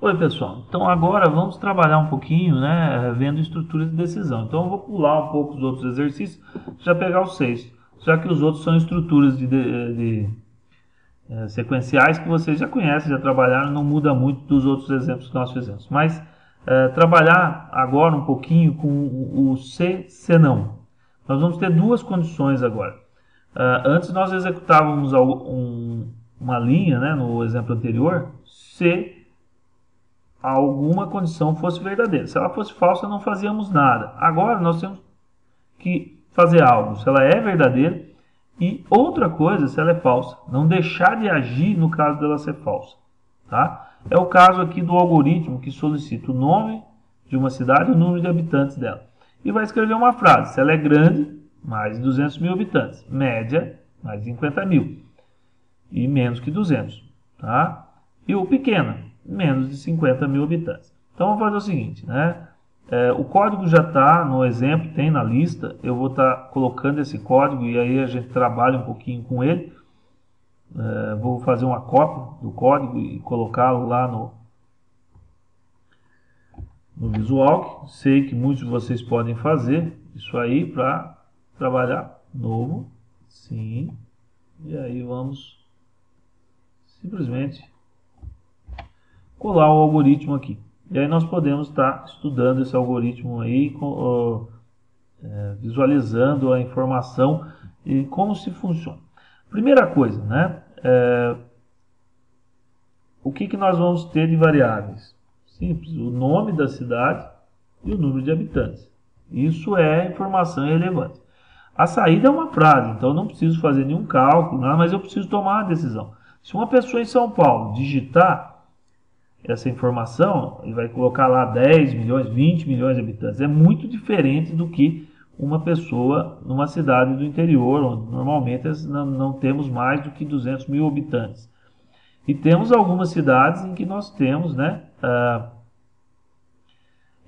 Oi pessoal, então agora vamos trabalhar um pouquinho, né, vendo estruturas de decisão. Então eu vou pular um pouco os outros exercícios, já pegar os 6, já que os outros são estruturas sequenciais que vocês já conhecem, já trabalharam, não muda muito dos outros exemplos que nós fizemos. Mas trabalhar agora um pouquinho com o se, se não. Nós vamos ter duas condições agora. Antes nós executávamos uma linha, né, no exemplo anterior, se alguma condição fosse verdadeira. Se ela fosse falsa, não fazíamos nada. Agora nós temos que fazer algo se ela é verdadeira e outra coisa se ela é falsa. Não deixar de agir no caso dela ser falsa. Tá? É o caso aqui do algoritmo que solicita o nome de uma cidade e o número de habitantes dela. E vai escrever uma frase. Se ela é grande, mais de 200 mil habitantes. Média, mais de 50 mil. E menos que 200. Tá? E o pequena, menos de 50 mil habitantes. Então vamos fazer o seguinte, né? O código já está no exemplo, tem na lista. Eu vou estar colocando esse código e aí a gente trabalha um pouquinho com ele. Vou fazer uma cópia do código e colocá-lo lá no Visual. Sei que muitos de vocês podem fazer isso aí para trabalhar novo. Sim. E aí vamos simplesmente colar o algoritmo aqui. E aí nós podemos estar estudando esse algoritmo aí, visualizando a informação e como se funciona. Primeira coisa, né? O que nós vamos ter de variáveis? Simples, o nome da cidade e o número de habitantes. Isso é informação relevante. A saída é uma frase, então eu não preciso fazer nenhum cálculo, mas eu preciso tomar uma decisão. Se uma pessoa em São Paulo digitar essa informação, ele vai colocar lá 10 milhões, 20 milhões de habitantes. É muito diferente do que uma pessoa numa cidade do interior, onde normalmente não temos mais do que 200 mil habitantes. E temos algumas cidades em que nós temos, né,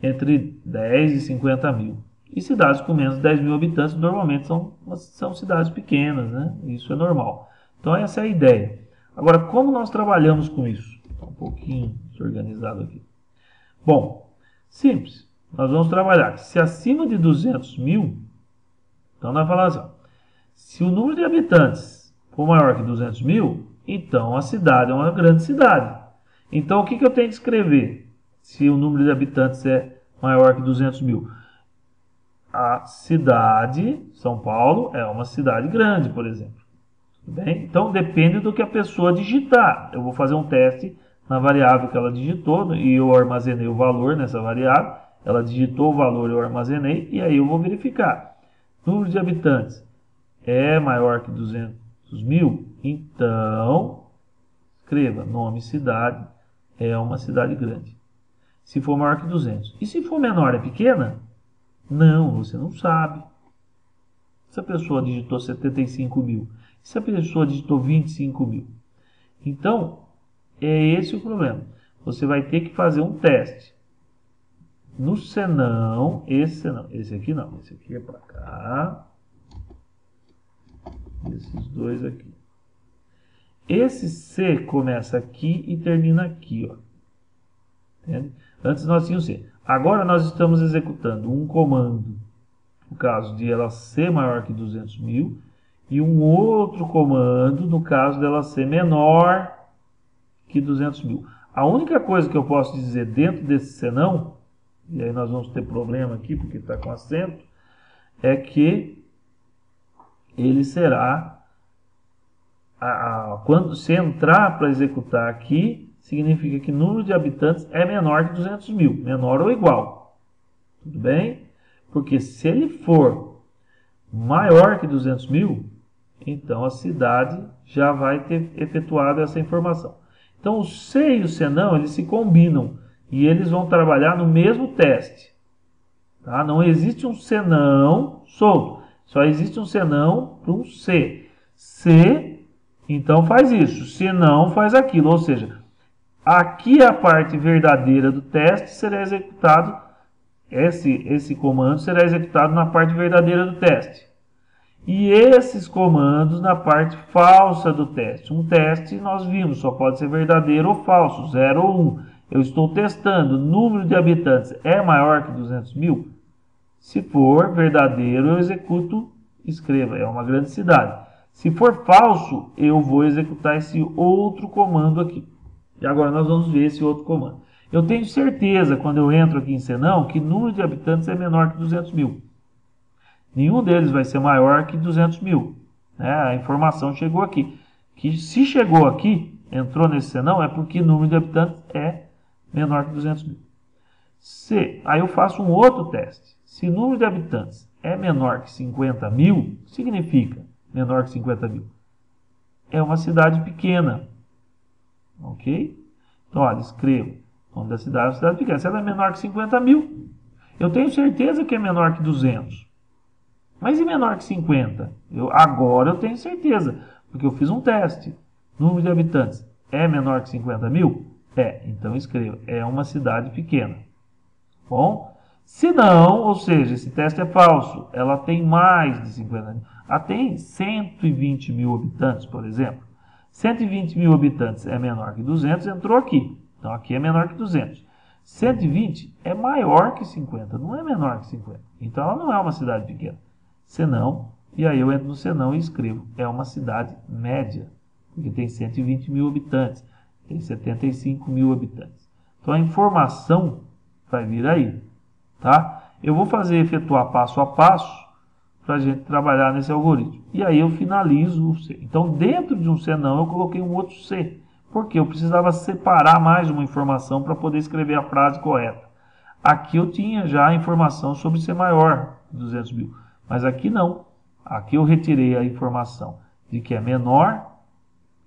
entre 10 e 50 mil. E cidades com menos de 10 mil habitantes normalmente são cidades pequenas, né? Isso é normal. Então essa é a ideia. Agora, como nós trabalhamos com isso? Está um pouquinho desorganizado aqui. Bom, simples. Nós vamos trabalhar. Se acima de 200 mil, então nós falamos assim, se o número de habitantes for maior que 200 mil, então a cidade é uma grande cidade. Então o que eu tenho que escrever se o número de habitantes é maior que 200 mil? A cidade, São Paulo, é uma cidade grande, por exemplo. Tudo bem? Então depende do que a pessoa digitar. Eu vou fazer um teste na variável que ela digitou e eu armazenei o valor nessa variável. Ela digitou o valor, eu armazenei e aí eu vou verificar. Número de habitantes é maior que 200 mil? Então, escreva nome cidade, é uma cidade grande. Se for maior que 200. E se for menor, é pequena? Não, você não sabe. Se a pessoa digitou 75 mil, se a pessoa digitou 25 mil. Então, é esse o problema. Você vai ter que fazer um teste. No senão, esse aqui não. Esse aqui é para cá. Esses dois aqui. Esse C começa aqui e termina aqui, ó. Entende? Antes nós tínhamos C. Agora nós estamos executando um comando, no caso de ela ser maior que 200 mil, e um outro comando, no caso dela ser menor que 200 mil. A única coisa que eu posso dizer dentro desse senão, e aí nós vamos ter problema aqui, porque está com acento, é que ele será, quando se entrar para executar aqui, significa que o número de habitantes é menor que 200 mil, menor ou igual. Tudo bem? Porque se ele for maior que 200 mil, então a cidade já vai ter efetuado essa informação. Então o se e o senão, eles se combinam e eles vão trabalhar no mesmo teste. Tá? Não existe um senão solto, só existe um senão para um se. Se, então faz isso, se não faz aquilo, ou seja, aqui a parte verdadeira do teste será executado, esse comando será executado na parte verdadeira do teste. E esses comandos na parte falsa do teste. Um teste, nós vimos, só pode ser verdadeiro ou falso, 0 ou 1. Eu estou testando, o número de habitantes é maior que 200 mil? Se for verdadeiro, eu executo, escreva, é uma grande cidade. Se for falso, eu vou executar esse outro comando aqui. E agora nós vamos ver esse outro comando. Eu tenho certeza, quando eu entro aqui em Senão, que o número de habitantes é menor que 200 mil. Nenhum deles vai ser maior que 200 mil. A informação chegou aqui. Que se chegou aqui, entrou nesse Senão, é porque o número de habitantes é menor que 200 mil. Aí eu faço um outro teste. Se o número de habitantes é menor que 50 mil, significa menor que 50 mil. É uma cidade pequena. Ok? Então, olha, escrevo. O nome da cidade é uma cidade pequena. Se ela é menor que 50 mil, eu tenho certeza que é menor que 200. Mas e menor que 50? Agora eu tenho certeza, porque eu fiz um teste. Número de habitantes é menor que 50 mil? Então escrevo. É uma cidade pequena. Bom, se não, ou seja, esse teste é falso, ela tem mais de 50 mil. Ela tem 120 mil habitantes, por exemplo. 120 mil habitantes é menor que 200, entrou aqui. Então aqui é menor que 200. 120 é maior que 50, não é menor que 50. Então ela não é uma cidade pequena. Senão, e aí eu entro no Senão e escrevo. É uma cidade média, porque tem 120 mil habitantes, tem 75 mil habitantes. Então a informação vai vir aí, tá? Eu vou efetuar passo a passo para a gente trabalhar nesse algoritmo. E aí eu finalizo o C. Então dentro de um Senão eu coloquei um outro C, porque eu precisava separar mais uma informação para poder escrever a frase correta. Aqui eu tinha já a informação sobre ser maior que 200 mil. Mas aqui não. Aqui eu retirei a informação de que é menor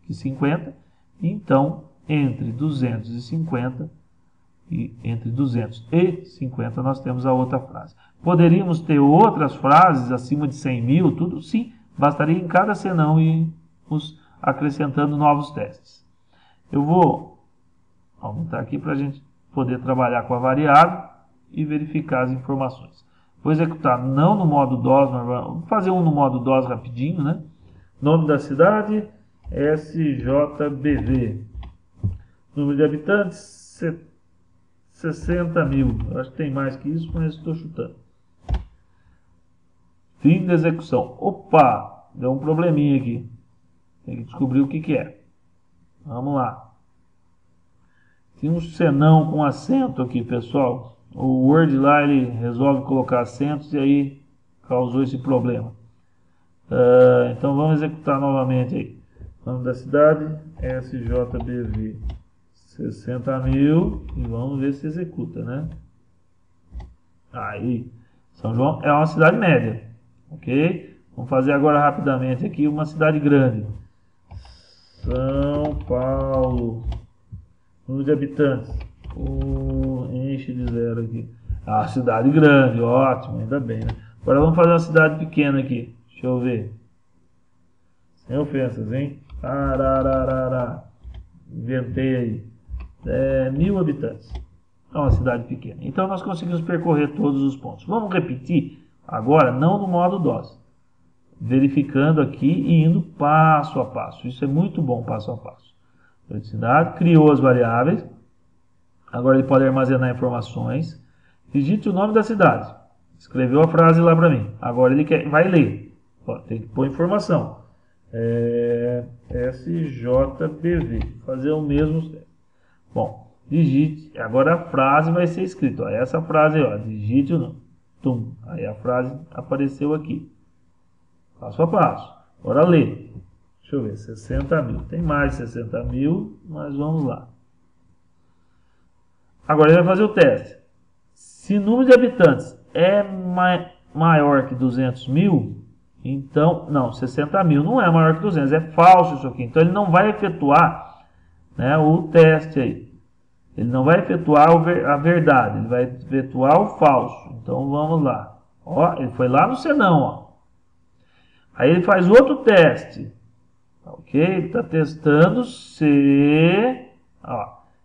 que 50. Então, entre 250 e entre 250 nós temos a outra frase. Poderíamos ter outras frases acima de 100 mil, tudo sim. Bastaria em cada Senão irmos acrescentando novos testes. Eu vou aumentar aqui para a gente poder trabalhar com a variável e verificar as informações. Vou executar não no modo DOS, vou fazer um no modo DOS rapidinho, né? Nome da cidade, SJBV. Número de habitantes, 60 mil. Eu acho que tem mais que isso, mas estou chutando. Fim da execução. Opa, deu um probleminha aqui. Tem que descobrir o que é. Vamos lá. Tem um Senão com acento aqui, pessoal. O Word lá, ele resolve colocar acentos e aí causou esse problema. Então vamos executar novamente aí. Nome da cidade, SJBV. 60 mil. E vamos ver se executa, né? Aí. São João é uma cidade média. Ok? Vamos fazer agora rapidamente aqui uma cidade grande. São Paulo. Número de habitantes. Enche de zero aqui. Cidade grande, ótimo, ainda bem, né? Agora vamos fazer uma cidade pequena aqui. Deixa eu ver. Sem ofensas, hein? Arararara. Inventei aí. 1000 habitantes. É uma cidade pequena. Então nós conseguimos percorrer todos os pontos. Vamos repetir agora, não no modo DOS. Verificando aqui e indo passo a passo. Isso é muito bom, passo a passo. Cidade, criou as variáveis. Agora ele pode armazenar informações. Digite o nome da cidade. Escreveu a frase lá para mim. Agora ele vai ler. Tem que pôr informação. SJBV. Fazer o mesmo. Bom, digite. Agora a frase vai ser escrita. Essa frase aí, digite o nome. Tum. Aí a frase apareceu aqui. Passo a passo. Agora lê. Deixa eu ver. 60 mil. Tem mais 60 mil, mas vamos lá. Agora ele vai fazer o teste. Se o número de habitantes é maior que 200 mil, então, não, 60 mil não é maior que 200, é falso isso aqui. Então ele não vai efetuar, né, o teste aí. Ele não vai efetuar a verdade, ele vai efetuar o falso. Então vamos lá. Ele foi lá no Senão. Aí ele faz outro teste. Ok? Ele está testando se...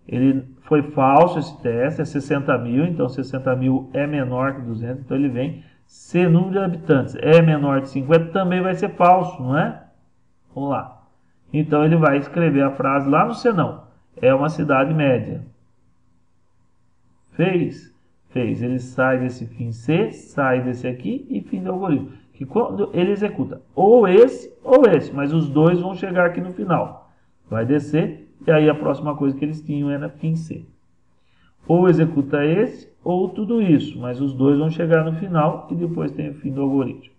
ele foi falso esse teste, é 60 mil, então 60 mil é menor que 200, então ele vem. Se número de habitantes é menor que 50, também vai ser falso, não é? Vamos lá. Então ele vai escrever a frase lá no Senão. É uma cidade média. Fez? Fez. Ele sai desse fim C, sai desse aqui e fim do algoritmo. Que quando ele executa ou esse, mas os dois vão chegar aqui no final. Vai descer, e aí a próxima coisa que eles tinham era fim C. Ou executa esse, ou tudo isso, mas os dois vão chegar no final e depois tem o fim do algoritmo.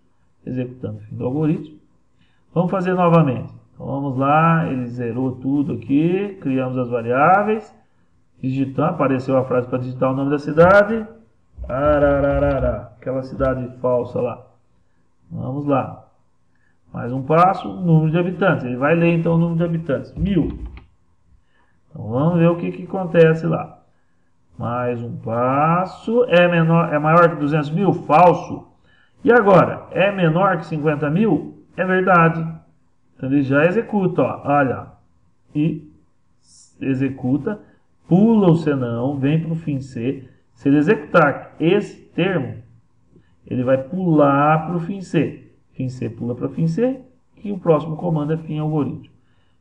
Executando o fim do algoritmo. Vamos fazer novamente. Então vamos lá, ele zerou tudo aqui, criamos as variáveis, digitando, apareceu a frase para digitar o nome da cidade, Arararará, aquela cidade falsa lá. Vamos lá. Mais um passo, número de habitantes. Ele vai ler então o número de habitantes, 1000. Então vamos ver o que acontece lá. Mais um passo, é maior que 200 mil? Falso. E agora, é menor que 50 mil? É verdade. Então ele já executa, ó, olha, e executa, pula o senão, vem para o fim C. Se ele executar esse termo, ele vai pular para o fim C. Fim C pula para fim C e o próximo comando é fim algoritmo.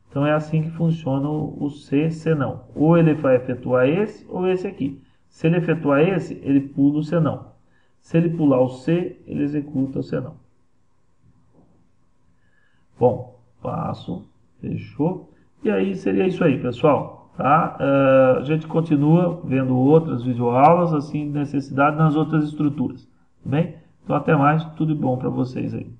Então é assim que funciona o C, senão. Ou ele vai efetuar esse ou esse aqui. Se ele efetuar esse, ele pula o senão. Se ele pular o C, ele executa o senão. Bom, passo, fechou. E aí seria isso aí, pessoal. Tá? A gente continua vendo outras videoaulas, assim, necessidade nas outras estruturas. Tudo bem? Então até mais, tudo bom para vocês aí.